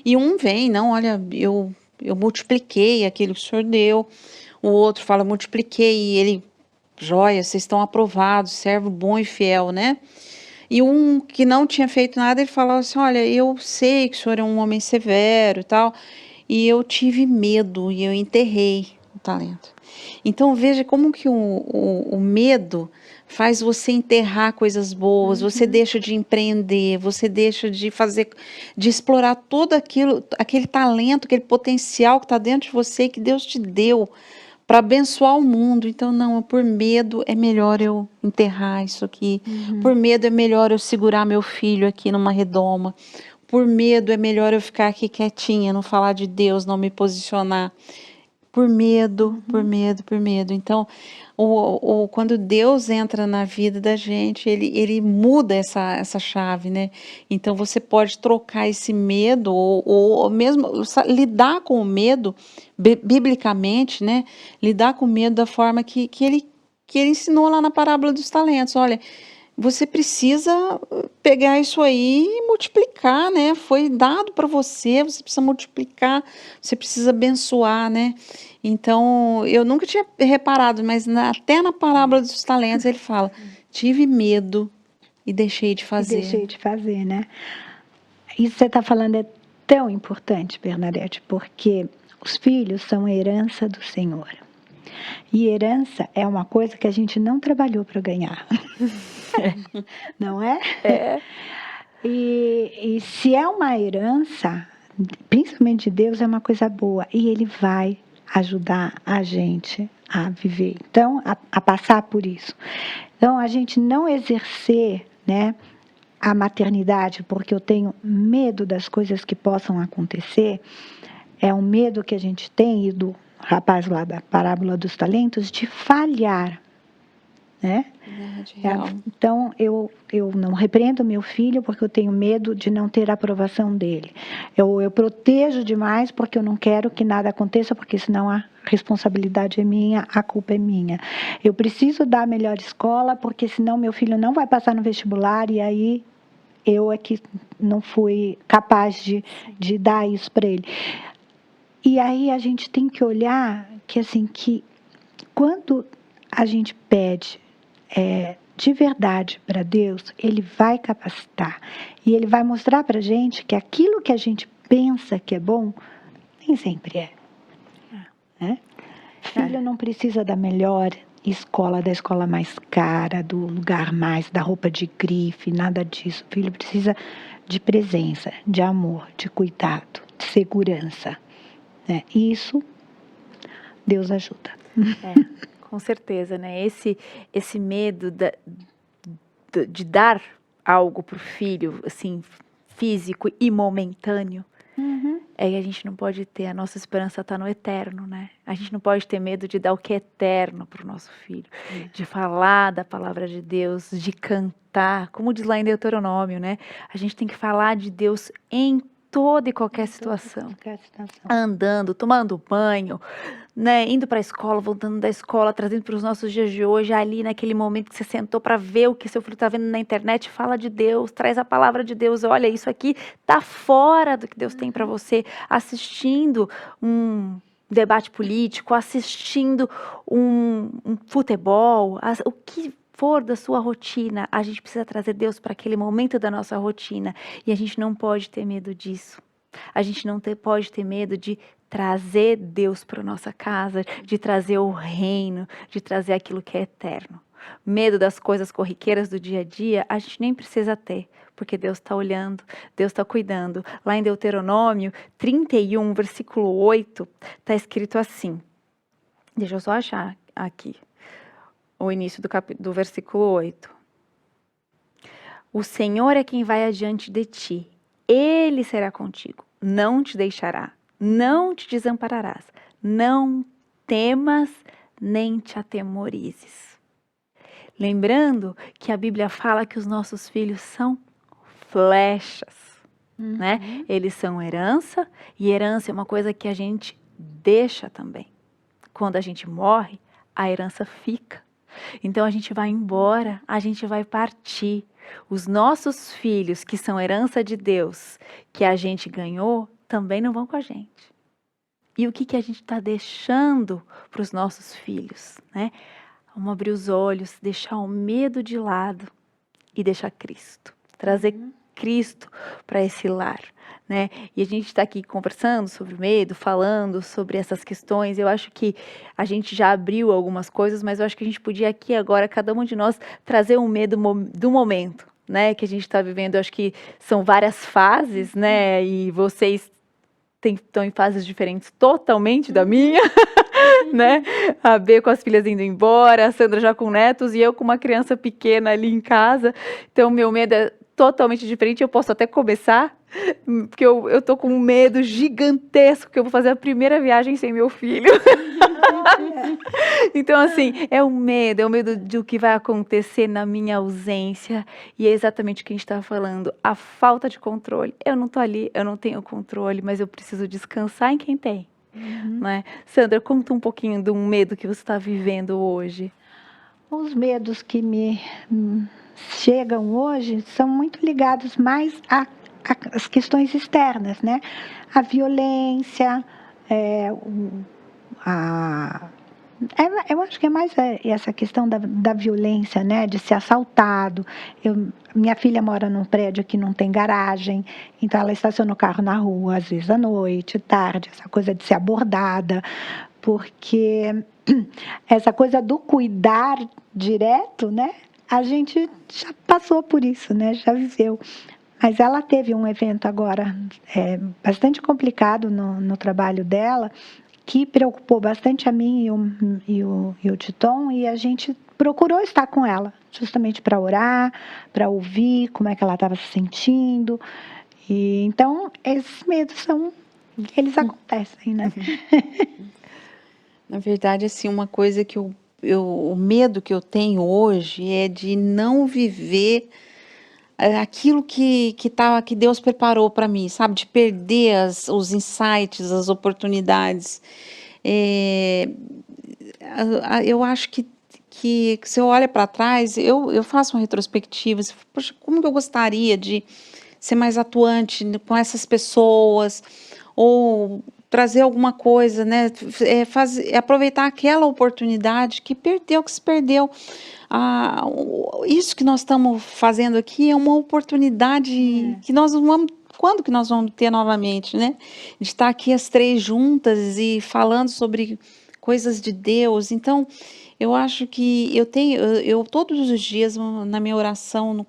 E um vem, não, olha, eu multipliquei aquilo que o senhor deu, o outro fala, multipliquei, e ele, joia, vocês estão aprovados, servo bom e fiel, né? E um que não tinha feito nada, ele falava assim, olha, eu sei que o senhor é um homem severo e tal, e eu tive medo e eu enterrei o talento. Então veja como que o medo faz você enterrar coisas boas, você deixa de empreender, você deixa de explorar todo aquele talento, aquele potencial que está dentro de você, que Deus te deu, para abençoar o mundo. Então, não, por medo é melhor eu enterrar isso aqui. Por medo é melhor eu segurar meu filho aqui numa redoma. Por medo é melhor eu ficar aqui quietinha, não falar de Deus, não me posicionar. Por medo, por medo, por medo. Então, quando Deus entra na vida da gente, ele muda essa chave, né? Então, você pode trocar esse medo, ou mesmo lidar com o medo, biblicamente, né? Lidar com o medo da forma que ele ensinou lá na parábola dos talentos. Olha, você precisa pegar isso aí e multiplicar, né? Foi dado para você precisa multiplicar, você precisa abençoar, né? Então, eu nunca tinha reparado, mas até na parábola dos talentos ele fala, tive medo e deixei de fazer. Né? Isso que você está falando é tão importante, Bernadette, porque os filhos são a herança do Senhor. E herança é uma coisa que a gente não trabalhou para ganhar. Não é? E se é uma herança, principalmente de Deus, é uma coisa boa. E Ele vai ajudar a gente a viver. Então, a passar por isso. Então, a gente não exercer, né, a maternidade porque eu tenho medo das coisas que possam acontecer, é um medo que a gente tem, e do rapaz lá da parábola dos talentos, de falhar, né? Então, eu não repreendo meu filho porque eu tenho medo de não ter a aprovação dele. Eu protejo demais porque eu não quero que nada aconteça, porque senão a responsabilidade é minha, a culpa é minha. Eu preciso dar a melhor escola porque senão meu filho não vai passar no vestibular e aí eu é que não fui capaz de dar isso para ele. E aí a gente tem que olhar que, assim, que quando a gente pede de verdade para Deus, Ele vai capacitar. E Ele vai mostrar para a gente que aquilo que a gente pensa que é bom, nem sempre é. Né? filho não precisa da melhor escola, da escola mais cara, do lugar mais, da roupa de grife, nada disso. O filho precisa de presença, de amor, de cuidado, de segurança, né? Isso Deus ajuda. Com certeza, né? Esse medo de dar algo pro filho, assim, físico e momentâneo, é que a gente não pode ter. A nossa esperança está no eterno, né? A gente não pode ter medo de dar o que é eterno pro nosso filho, de falar da palavra de Deus, de cantar, como diz lá em Deuteronômio, né? A gente tem que falar de Deus em toda e qualquer situação. Andando, tomando banho, né, indo para a escola, voltando da escola, trazendo para os nossos dias de hoje, ali naquele momento que você sentou para ver o que seu filho está vendo na internet, fala de Deus, traz a palavra de Deus, olha, isso aqui tá fora do que Deus tem para você, assistindo um debate político, assistindo um futebol, o que for da sua rotina, a gente precisa trazer Deus para aquele momento da nossa rotina, e a gente não pode ter medo disso. A gente não pode ter medo de trazer Deus para nossa casa, de trazer o reino, de trazer aquilo que é eterno. Medo das coisas corriqueiras do dia a dia, a gente nem precisa ter, porque Deus está olhando, Deus está cuidando. Lá em Deuteronômio 31, versículo 8, está escrito assim. Deixa eu só achar aqui o início do versículo 8. O Senhor é quem vai adiante de ti. Ele será contigo, não te deixará, não te desampararás, não temas nem te atemorizes. Lembrando que a Bíblia fala que os nossos filhos são flechas, né? Eles são herança, e herança é uma coisa que a gente deixa também. Quando a gente morre, a herança fica. Então a gente vai embora, a gente vai partir. Os nossos filhos, que são herança de Deus, que a gente ganhou, também não vão com a gente. E o que a gente está deixando para os nossos filhos, né? Vamos abrir os olhos, deixar o medo de lado e deixar Cristo. Trazer Cristo para esse lar, né? E a gente está aqui conversando sobre o medo, falando sobre essas questões. Eu acho que a gente já abriu algumas coisas, mas eu acho que a gente podia aqui agora, cada um de nós, trazer um medo do momento, né? Que a gente está vivendo. Eu acho que são várias fases, né? E vocês estão em fases diferentes totalmente da minha, né? A B com as filhas indo embora, a Sandra já com netos e eu com uma criança pequena ali em casa. Então, meu medo é totalmente diferente. Eu posso até começar, porque eu tô com um medo gigantesco que eu vou fazer a primeira viagem sem meu filho. Então, assim, é o medo do que vai acontecer na minha ausência. E é exatamente o que a gente estava falando, a falta de controle. Eu não tô ali, eu não tenho controle, mas eu preciso descansar em quem tem. Né? Sandra, conta um pouquinho do medo que você está vivendo hoje. Os medos que me chegam hoje são muito ligados mais às questões externas, né? A violência, eu acho que é mais essa questão da violência, né? De ser assaltado. Minha filha mora num prédio que não tem garagem, então ela estaciona o carro na rua, às vezes à noite, tarde, essa coisa de ser abordada, porque essa coisa do cuidar direto, né? A gente já passou por isso, né? Já viveu. Mas ela teve um evento agora bastante complicado no trabalho dela, que preocupou bastante a mim e o Titon, e a gente procurou estar com ela, justamente para orar, para ouvir como é que ela estava se sentindo. E, então, esses medos eles acontecem, né? Na verdade, assim, uma coisa que o medo que eu tenho hoje é de não viver aquilo que Deus preparou para mim, sabe? De perder os insights, as oportunidades. Eu acho que se eu olho para trás, eu faço uma retrospectiva, poxa, como que eu gostaria de ser mais atuante com essas pessoas, ou trazer alguma coisa, né? Aproveitar aquela oportunidade que se perdeu. Isso que nós estamos fazendo aqui é uma oportunidade que nós vamos. Quando que nós vamos ter novamente, né? De estar aqui as três juntas e falando sobre coisas de Deus. Então, eu acho que eu todos os dias na minha oração,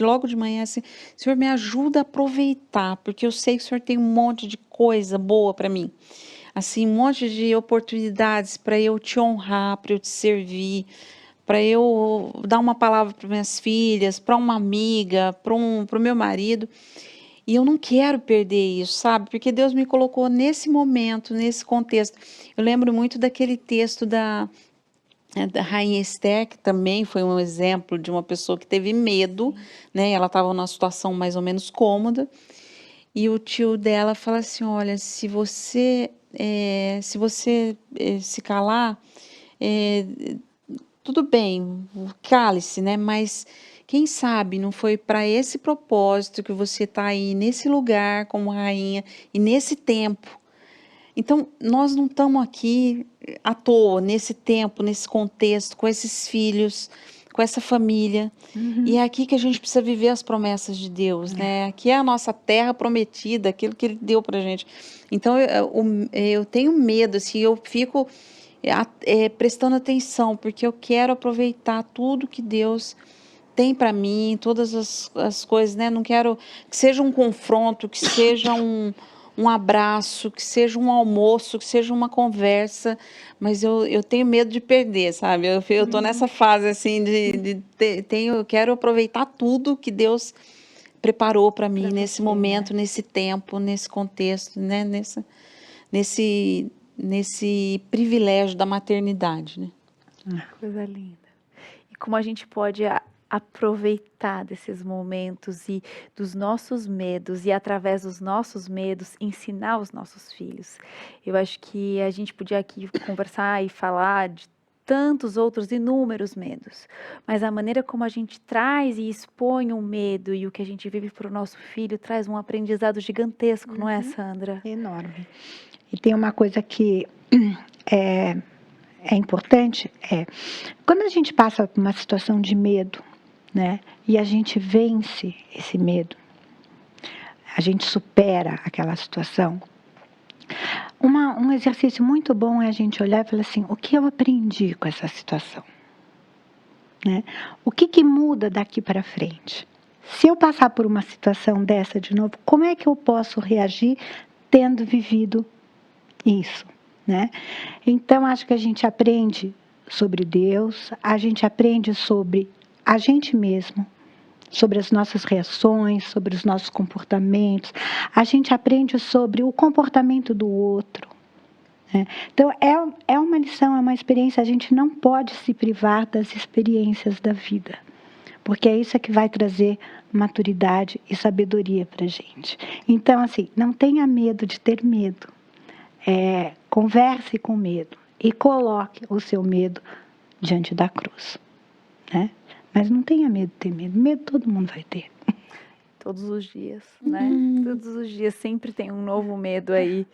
logo de manhã, assim, Senhor, me ajuda a aproveitar, porque eu sei que o Senhor tem um monte de coisa boa para mim. Assim, um monte de oportunidades para eu te honrar, para eu te servir, para eu dar uma palavra para minhas filhas, para uma amiga, para o meu marido. E eu não quero perder isso, sabe? Porque Deus me colocou nesse momento, nesse contexto. Eu lembro muito daquele texto da Rainha Esther, que também foi um exemplo de uma pessoa que teve medo, né? Ela estava numa situação mais ou menos cômoda. E o tio dela fala assim: olha, se você se calar, tudo bem, cale-se, né? Mas quem sabe não foi para esse propósito que você está aí nesse lugar como rainha e nesse tempo. Então, nós não estamos aqui à toa, nesse tempo, nesse contexto, com esses filhos, com essa família. E é aqui que a gente precisa viver as promessas de Deus, né? Aqui é a nossa terra prometida, aquilo que Ele deu pra gente. Então, eu tenho medo, assim, eu fico prestando atenção, porque eu quero aproveitar tudo que Deus tem para mim, todas as coisas, né? Não quero que seja um confronto, que seja um abraço, que seja um almoço, que seja uma conversa, mas eu tenho medo de perder, sabe? Eu tô nessa fase, assim, eu quero aproveitar tudo que Deus preparou para mim nesse momento, nesse tempo, nesse contexto, né? Nesse privilégio da maternidade, né? Coisa linda. E como a gente pode aproveitar desses momentos e dos nossos medos e através dos nossos medos ensinar os nossos filhos. Eu acho que a gente podia aqui conversar e falar de tantos outros inúmeros medos, mas a maneira como a gente traz e expõe o medo e o que a gente vive para o nosso filho traz um aprendizado gigantesco, não é, Sandra? Enorme. E tem uma coisa que é importante, quando a gente passa por uma situação de medo, né, e a gente vence esse medo, a gente supera aquela situação, um exercício muito bom é a gente olhar e falar assim: o que eu aprendi com essa situação? Né? O que muda daqui para frente? Se eu passar por uma situação dessa de novo, como é que eu posso reagir tendo vivido isso? Né? Então, acho que a gente aprende sobre Deus, a gente aprende sobre a gente mesmo, sobre as nossas reações, sobre os nossos comportamentos, a gente aprende sobre o comportamento do outro. Né? Então, é uma lição, é uma experiência, a gente não pode se privar das experiências da vida, porque é isso que vai trazer maturidade e sabedoria para a gente. Então, assim, não tenha medo de ter medo. Converse com medo e coloque o seu medo diante da cruz, né? Mas não tenha medo de ter medo. Medo todo mundo vai ter. Todos os dias, né? Todos os dias sempre tem um novo medo aí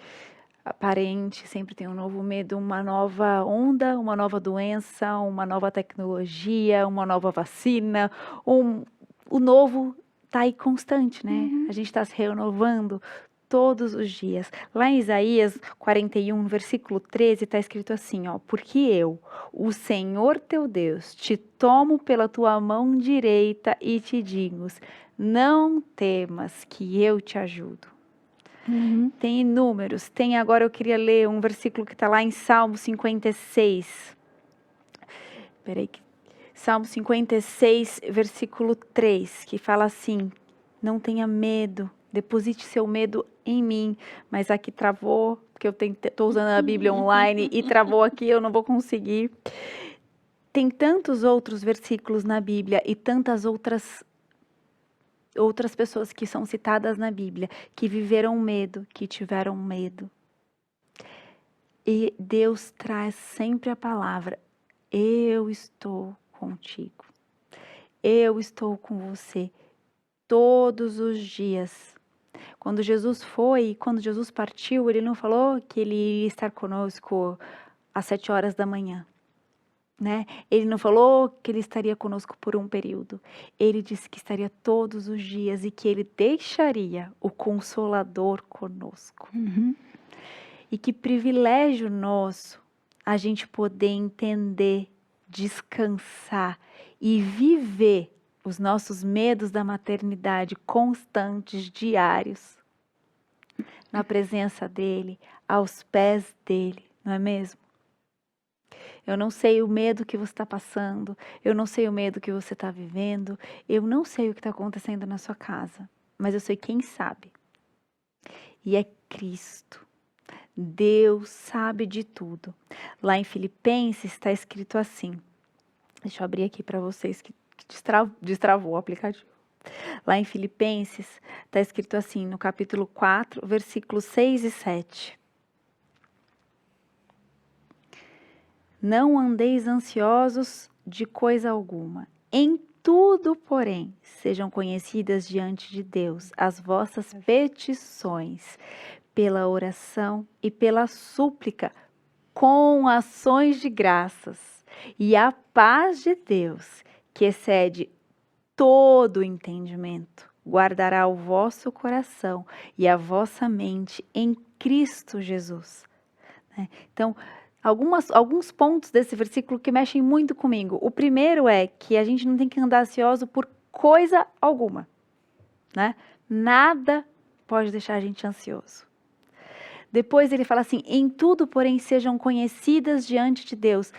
aparente, sempre tem um novo medo, uma nova onda, uma nova doença, uma nova tecnologia, uma nova vacina. O novo está aí constante, né? A gente está se renovando todos os dias. Lá em Isaías 41, versículo 13, está escrito assim, ó: porque eu, o Senhor teu Deus, te tomo pela tua mão direita e te digo: não temas, que eu te ajudo. Tem inúmeros. Tem agora, eu queria ler um versículo que está lá em Salmo 56. Peraí. Salmo 56, versículo 3, que fala assim: não tenha medo, deposite seu medo em mim. Mas aqui travou, porque eu estou usando a Bíblia online e travou aqui, eu não vou conseguir. Tem tantos outros versículos na Bíblia e tantas outras pessoas que são citadas na Bíblia, que viveram medo, que tiveram medo. E Deus traz sempre a palavra: eu estou contigo. Eu estou com você todos os dias. Quando Jesus partiu, ele não falou que ele ia estar conosco às 7 horas da manhã. Né? Ele não falou que ele estaria conosco por um período. Ele disse que estaria todos os dias e que ele deixaria o Consolador conosco. E que privilégio nosso a gente poder entender, descansar e viver os nossos medos da maternidade constantes, diários, na presença dele, aos pés dele, não é mesmo? Eu não sei o medo que você está passando, eu não sei o medo que você está vivendo, eu não sei o que está acontecendo na sua casa, mas eu sei quem sabe. E é Cristo. Deus sabe de tudo. Lá em Filipenses está escrito assim. Deixa eu abrir aqui para vocês que destravou o aplicativo. Lá em Filipenses está escrito assim, no capítulo 4, versículos 6 e 7. Não andeis ansiosos de coisa alguma. Em tudo, porém, sejam conhecidas diante de Deus as vossas petições, pela oração e pela súplica, com ações de graças. E a paz de Deus, que excede todo o entendimento, guardará o vosso coração e a vossa mente em Cristo Jesus. Então, alguns pontos desse versículo que mexem muito comigo. O primeiro é que a gente não tem que andar ansioso por coisa alguma, né? Nada pode deixar a gente ansioso. Depois ele fala assim, em tudo, porém, sejam conhecidas diante de Deus.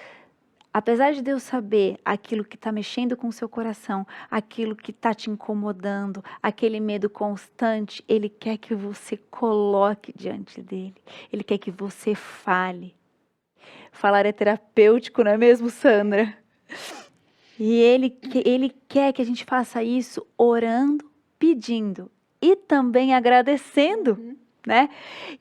Apesar de Deus saber aquilo que está mexendo com o seu coração, aquilo que está te incomodando, aquele medo constante, Ele quer que você coloque diante dele. Ele quer que você fale. Falar é terapêutico, não é mesmo, Sandra? E ele quer que a gente faça isso orando, pedindo e também agradecendo, né?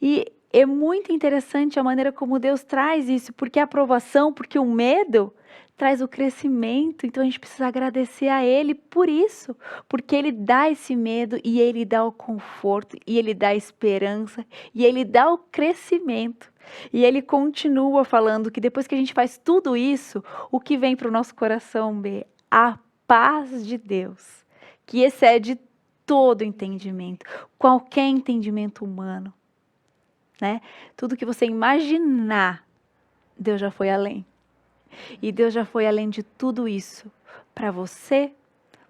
E é muito interessante a maneira como Deus traz isso, porque a aprovação, porque o medo traz o crescimento, então a gente precisa agradecer a Ele por isso, porque Ele dá esse medo e Ele dá o conforto, e Ele dá a esperança, e Ele dá o crescimento. E Ele continua falando que depois que a gente faz tudo isso, o que vem para o nosso coração, B? A paz de Deus, que excede todo entendimento, qualquer entendimento humano. Né? Tudo que você imaginar, Deus já foi além. E Deus já foi além de tudo isso. Para você,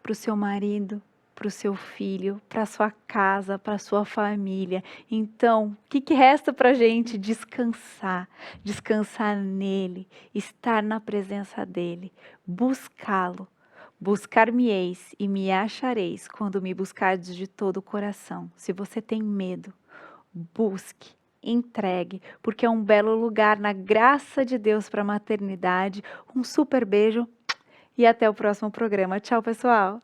para o seu marido, para o seu filho, para a sua casa, para a sua família. Então, o que resta para a gente? Descansar. Descansar nele. Estar na presença dele. Buscá-lo. Buscar-me-eis e me achareis quando me buscardes de todo o coração. Se você tem medo, busque. Entregue, porque é um belo lugar na graça de Deus para a maternidade. Um super beijo e até o próximo programa. Tchau, pessoal!